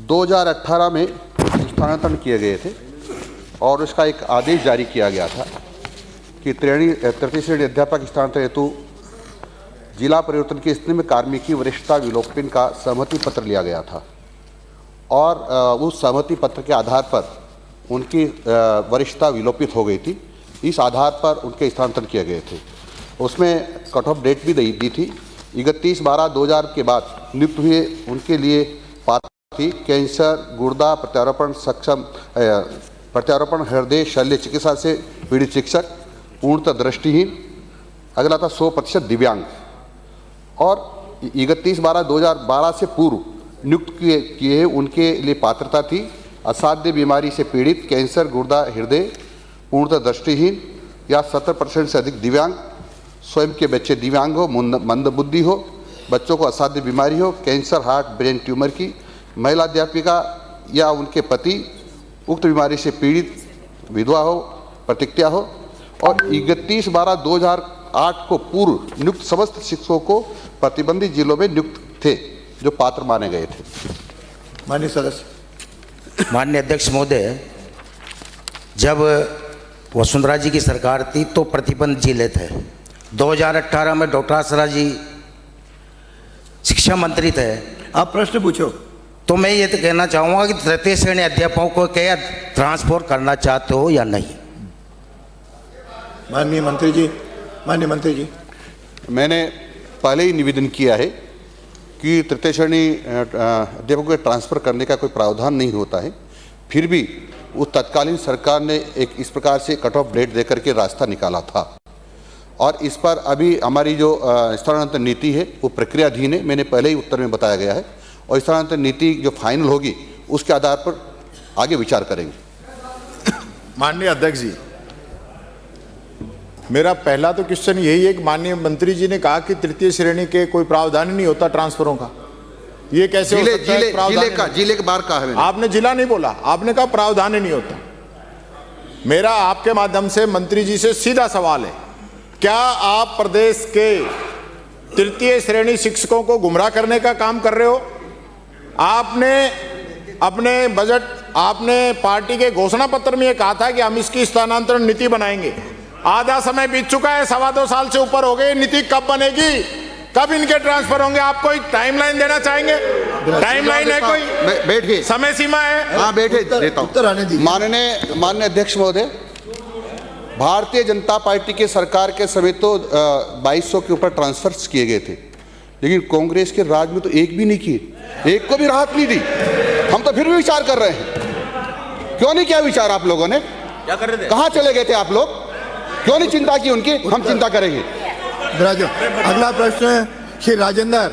2018 में स्थानांतरण किए गए थे और उसका एक आदेश जारी किया गया था कि तृतीय श्रेणी अध्यापक स्थानांतरण हेतु जिला परिवर्तन की स्थिति में कार्मिकी वरिष्ठता विलोपन का सहमति पत्र लिया गया था और उस सहमति पत्र के आधार पर उनकी वरिष्ठता विलोपित हो गई थी। इस आधार पर उनके स्थानांतरण किए गए थे। उसमें कट ऑफ डेट भी दी थी। 31/12/2000 के बाद नियुक्त हुए उनके लिए पात्र थी कैंसर, गुर्दा प्रत्यारोपण हृदय शल्य चिकित्सा से पीड़ित शिक्षक, पूर्णतः दृष्टिहीन, अगला था 100% दिव्यांग। और 31/12/2012 से पूर्व नियुक्त किए उनके लिए पात्रता थी असाध्य बीमारी से पीड़ित, कैंसर, गुर्दा, हृदय, पूर्णतः दृष्टिहीन या 70% से अधिक दिव्यांग, स्वयं के बच्चे दिव्यांग हो, मंदबुद्धि हो, बच्चों को असाध्य बीमारी हो, कैंसर, हार्ट, ब्रेन ट्यूमर की, महिला अध्यापिका या उनके पति उक्त बीमारी से पीड़ित, विधवा हो, प्रतिक्रिया हो। और 31/12/2008 को पूर्व नियुक्त समस्त शिक्षकों को प्रतिबंधित जिलों में नियुक्त थे जो पात्र माने गए थे। माननीय सदस्य। माननीय अध्यक्ष महोदय, जब वसुंधरा जी की सरकार थी तो प्रतिबंध जिले थे। 2018 में डॉक्टर आसरा जी शिक्षा मंत्री थे। आप प्रश्न पूछो। तो मैं ये तो कहना चाहूँगा कि तृतीय श्रेणी अध्यापकों को क्या ट्रांसफर करना चाहते हो या नहीं? माननीय मंत्री जी। माननीय मंत्री जी, मैंने पहले ही निवेदन किया है कि तृतीय श्रेणी अध्यापकों को ट्रांसफ़र करने का कोई प्रावधान नहीं होता है। फिर भी उस तत्कालीन सरकार ने एक इस प्रकार से कट ऑफ डेट देकर के रास्ता निकाला था और इस पर अभी हमारी जो स्थानांतरण नीति है वो प्रक्रियाधीन है। मैंने पहले ही उत्तर में बताया गया है और स्थानांतरण नीति जो फाइनल होगी उसके आधार पर आगे विचार करेंगे। माननीय अध्यक्ष जी, मेरा पहला तो क्वेश्चन यही है कि माननीय मंत्री जी ने कहा कि तृतीय श्रेणी के कोई प्रावधान नहीं होता ट्रांसफरों का। ये कैसे हो सकता है? प्रावधान जिले के बाहर कहा है मैंने। आपने जिला नहीं बोला, आपने कहा प्रावधान ही नहीं होता। मेरा आपके माध्यम से मंत्री जी से सीधा सवाल है, क्या आप प्रदेश के तृतीय श्रेणी शिक्षकों को गुमराह करने का काम कर रहे हो? आपने अपने बजट, आपने पार्टी के घोषणा पत्र में ये कहा था कि हम इसकी स्थानांतरण नीति बनाएंगे। आधा समय बीत चुका है, 2.25 साल से ऊपर हो गए। नीति कब बनेगी? कब इनके ट्रांसफर होंगे? आप कोई टाइमलाइन देना चाहेंगे? टाइमलाइन है कोई? बैठिए, समय सीमा है? हाँ बैठे, देता हूं। उत्तर आने दीजिए। माननीय अध्यक्ष महोदय, भारतीय जनता पार्टी के सरकार के समय तो 2200 के ऊपर ट्रांसफर्स किए गए थे, लेकिन कांग्रेस के राज में तो एक भी नहीं किए, एक को भी राहत नहीं दी। हम तो फिर भी विचार कर रहे हैं। क्यों नहीं किया विचार आप लोगों ने? क्या कर रहे थे? कहाँ चले गए थे आप लोग? क्यों नहीं चिंता की उनकी? हम चिंता करेंगे। अगला प्रश्न है श्री राजेंद्र।